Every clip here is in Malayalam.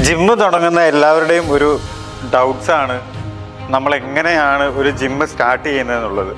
ജിമ്മ് തുടങ്ങുന്ന എല്ലാവരുടെയും ഒരു ഡൗട്ട്സാണ് നമ്മൾ എങ്ങനെയാണ് ഒരു ജിമ്മ് സ്റ്റാർട്ട് ചെയ്യുന്നതെന്നുള്ളത്.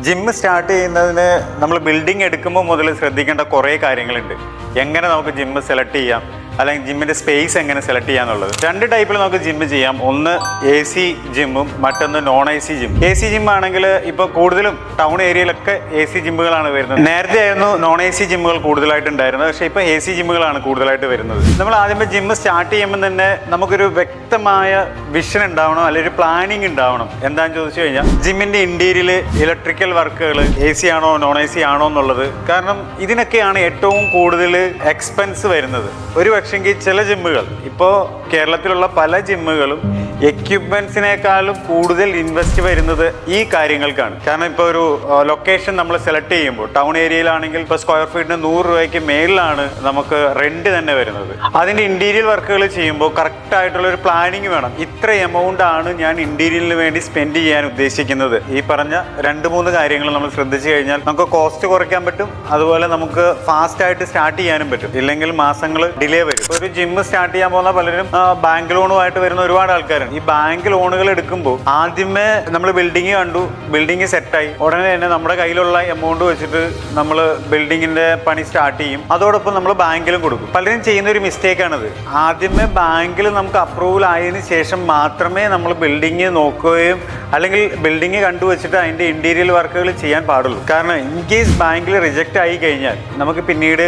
ജിമ്മ് സ്റ്റാർട്ട് ചെയ്യുന്നതിന് നമ്മൾ ബിൽഡിംഗ് എടുക്കുമ്പോൾ മുതൽ ശ്രദ്ധിക്കേണ്ട കുറേ കാര്യങ്ങളുണ്ട്. എങ്ങനെ നമുക്ക് ജിമ്മ് സെലക്ട് ചെയ്യാം, അല്ലെങ്കിൽ ജിമ്മിൻ്റെ സ്പേസ് എങ്ങനെ സെലക്ട് ചെയ്യാന്നുള്ളത്. രണ്ട് ടൈപ്പിൽ നമുക്ക് ജിമ്മ് ചെയ്യാം. ഒന്ന് AC ജിമ്മും മറ്റൊന്ന് non AC gym. AC gym ആണെങ്കിൽ ഇപ്പോൾ കൂടുതലും ടൗൺ ഏരിയയിലൊക്കെ AC ജിമ്മുകളാണ് വരുന്നത്. നേരത്തെ ആയിരുന്നു നോൺ AC ജിമ്മുകൾ കൂടുതലായിട്ടുണ്ടായിരുന്നത്, പക്ഷേ ഇപ്പോൾ AC ജിമ്മുകളാണ് കൂടുതലായിട്ട് വരുന്നത്. നമ്മൾ ആദ്യമേ ജിമ്മ് സ്റ്റാർട്ട് ചെയ്യുമ്പോൾ തന്നെ നമുക്കൊരു വ്യക്തമായ വിഷൻ ഉണ്ടാവണം, അല്ലെങ്കിൽ ഒരു പ്ലാനിങ് ഉണ്ടാവണം. എന്താണെന്ന് ചോദിച്ചു കഴിഞ്ഞാൽ ജിമ്മിൻ്റെ ഇൻറ്റീരിയൽ ഇലക്ട്രിക്കൽ വർക്കുകൾ AC ആണോ നോൺ AC ആണോ എന്നുള്ളത്. കാരണം ഇതിനൊക്കെയാണ് ഏറ്റവും കൂടുതൽ എക്സ്പെൻസ് വരുന്നത്. ഒരു പക്ഷെങ്കിൽ ചില ജിമ്മുകൾ, ഇപ്പോൾ കേരളത്തിലുള്ള പല ജിമ്മുകളും എക്യുപ്മെൻറ്റ്സിനേക്കാളും കൂടുതൽ ഇൻവെസ്റ്റ് വരുന്നത് ഈ കാര്യങ്ങൾക്കാണ്. കാരണം ഇപ്പോൾ ഒരു ലൊക്കേഷൻ നമ്മൾ സെലക്ട് ചെയ്യുമ്പോൾ ടൗൺ ഏരിയയിലാണെങ്കിൽ ഇപ്പോൾ സ്ക്വയർ ഫീറ്റിന് 100 രൂപയ്ക്ക് മേളിലാണ് നമുക്ക് റെൻറ്റ് തന്നെ വരുന്നത്. അതിൻ്റെ ഇൻറ്റീരിയൽ വർക്കുകൾ ചെയ്യുമ്പോൾ കറക്റ്റായിട്ടുള്ളൊരു പ്ലാനിങ് വേണം. ഇത്ര എമൗണ്ട് ആണ് ഞാൻ ഇൻറ്റീരിയലിന് വേണ്ടി സ്പെൻഡ് ചെയ്യാൻ ഉദ്ദേശിക്കുന്നത്. ഈ പറഞ്ഞ 2-3 കാര്യങ്ങൾ നമ്മൾ ശ്രദ്ധിച്ചു കഴിഞ്ഞാൽ നമുക്ക് കോസ്റ്റ് കുറയ്ക്കാൻ പറ്റും, അതുപോലെ നമുക്ക് ഫാസ്റ്റായിട്ട് സ്റ്റാർട്ട് ചെയ്യാനും പറ്റും. ഇല്ലെങ്കിൽ മാസങ്ങൾ ഡിലേ വരും. ഒരു ജിമ്മ് സ്റ്റാർട്ട് ചെയ്യാൻ പോകുന്ന പലരും ബാങ്ക് ലോണുമായിട്ട് വരുന്ന ഒരുപാട് ആൾക്കാരുണ്ട്. ഈ ബാങ്ക് ലോണുകൾ എടുക്കുമ്പോൾ ആദ്യമേ നമ്മൾ ബിൽഡിംഗ് കണ്ടു, ബിൽഡിംഗ് സെറ്റായി, ഉടനെ തന്നെ നമ്മുടെ കയ്യിലുള്ള എമൗണ്ട് വെച്ചിട്ട് നമ്മൾ ബിൽഡിങ്ങിന്റെ പണി സ്റ്റാർട്ട് ചെയ്യും. അതോടൊപ്പം നമ്മൾ ബാങ്കിലും കൊടുക്കും. പലരും ചെയ്യുന്ന ഒരു മിസ്റ്റേക്കാണിത്. ആദ്യമേ ബാങ്കിൽ നമുക്ക് അപ്രൂവൽ ആയതിനു ശേഷം മാത്രമേ നമ്മൾ ബിൽഡിംഗ് നോക്കുകയും അല്ലെങ്കിൽ ബിൽഡിംഗ് കണ്ടുവച്ചിട്ട് അതിൻ്റെ ഇൻറ്റീരിയൽ വർക്കുകൾ ചെയ്യാൻ പാടുള്ളൂ. കാരണം ഇൻ കേസ് ബാങ്കിൽ റിജക്റ്റ് ആയി കഴിഞ്ഞാൽ നമുക്ക് പിന്നീട്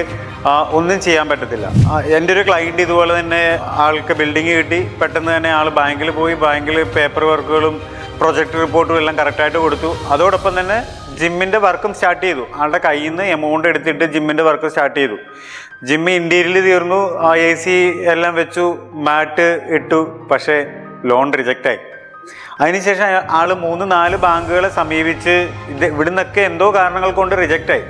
ഒന്നും ചെയ്യാൻ പറ്റത്തില്ല. എൻ്റെ ഒരു ക്ലയൻറ്റ് ഇതുപോലെ തന്നെ ആൾക്ക് ബിൽഡിംഗ് കിട്ടി, പെട്ടെന്ന് തന്നെ ആൾ ബാങ്കിൽ പോയി, ബാങ്കിൽ പേപ്പർ വർക്കുകളും പ്രൊജക്ട് റിപ്പോർട്ടും എല്ലാം കറക്റ്റായിട്ട് കൊടുത്തു. അതോടൊപ്പം തന്നെ ജിമ്മിൻ്റെ വർക്കും സ്റ്റാർട്ട് ചെയ്തു. ആളുടെ കയ്യിൽ നിന്ന് എമൗണ്ട് എടുത്തിട്ട് ജിമ്മിൻ്റെ വർക്ക് സ്റ്റാർട്ട് ചെയ്തു. ജിമ്മ് ഇൻറ്റീരിയൽ തീർന്നു, AC എല്ലാം വെച്ചു, മാറ്റ് ഇട്ടു, പക്ഷേ ലോൺ റിജക്റ്റായി. അതിനുശേഷം ആൾ 3-4 ബാങ്കുകളെ സമീപിച്ച് ഇവിടുന്നൊക്കെ എന്തോ കാരണങ്ങൾ കൊണ്ട് റിജക്റ്റായി.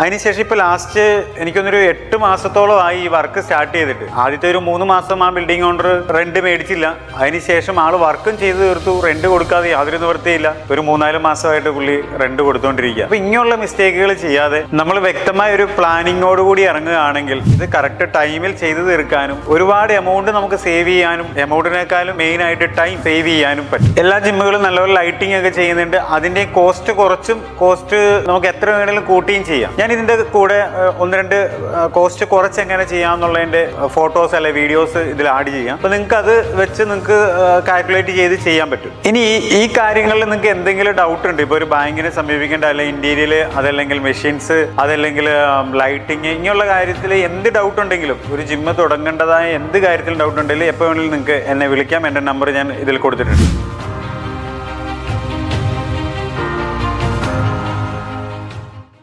അതിനുശേഷം ഇപ്പോൾ ലാസ്റ്റ് എനിക്കൊന്നൊരു 8 മാസത്തോളമായി ഈ വർക്ക് സ്റ്റാർട്ട് ചെയ്തിട്ട്. ആദ്യത്തെ ഒരു 3 മാസം ആ ബിൽഡിംഗ് ഓണർ റെന്റ് മേടിച്ചില്ല. അതിനുശേഷം ആൾ വർക്കും ചെയ്ത് തീർത്തു, റെന്റ് കൊടുക്കാതെ യാതൊരു നിവൃത്തിയില്ല. ഒരു 3-4 മാസമായിട്ട് പുള്ളി റെന്റ് കൊടുത്തുകൊണ്ടിരിക്കുക. അപ്പോൾ ഇങ്ങനെയുള്ള മിസ്റ്റേക്കുകൾ ചെയ്യാതെ നമ്മൾ വ്യക്തമായ ഒരു പ്ലാനിങ്ങോടുകൂടി ഇറങ്ങുകയാണെങ്കിൽ ഇത് കറക്റ്റ് ടൈമിൽ ചെയ്തു തീർക്കാനും ഒരുപാട് എമൗണ്ട് നമുക്ക് സേവ് ചെയ്യാനും എമൗണ്ടിനേക്കാളും മെയിനായിട്ട് ടൈം സേവ് ചെയ്യാനും പറ്റും. എല്ലാ ജിമ്മുകളും നല്ലപോലെ ലൈറ്റിംഗ് ഒക്കെ ചെയ്യുന്നുണ്ട്. അതിൻ്റെ കോസ്റ്റ് കുറച്ചും കോസ്റ്റ് നമുക്ക് എത്ര വേണമെങ്കിലും കൂട്ടിയും ചെയ്യാം. ഞാൻ ഇതിൻ്റെ കൂടെ 1-2 കോസ്റ്റ് കുറച്ച് എങ്ങനെ ചെയ്യാമെന്നുള്ളതിൻ്റെ ഫോട്ടോസ് അല്ലെ വീഡിയോസ് ഇതിൽ ആഡ് ചെയ്യാം. അപ്പോൾ നിങ്ങൾക്ക് അത് വെച്ച് നിങ്ങൾക്ക് കാൽക്കുലേറ്റ് ചെയ്ത് ചെയ്യാൻ പറ്റും. ഇനി ഈ കാര്യങ്ങളിൽ നിങ്ങൾക്ക് എന്തെങ്കിലും ഡൗട്ട് ഉണ്ട്, ഇപ്പോൾ ഒരു ബാങ്കിനെ സമീപിക്കേണ്ട, അല്ലെങ്കിൽ ഇൻറ്റീരിയൽ, അതല്ലെങ്കിൽ മെഷീൻസ്, അതല്ലെങ്കിൽ ലൈറ്റിങ്, ഇങ്ങനെയുള്ള കാര്യത്തിൽ എന്ത് ഡൗട്ട് ഉണ്ടെങ്കിലും, ഒരു ജിമ്മ് തുടങ്ങേണ്ടതായ എന്ത് കാര്യത്തിലും ഡൗട്ട് ഉണ്ടെങ്കിലും എപ്പോൾ വേണമെങ്കിലും നിങ്ങൾക്ക് എന്നെ വിളിക്കാം. എൻ്റെ നമ്പർ ഞാൻ ഇതിൽ കൊടുത്തിട്ടുണ്ട്.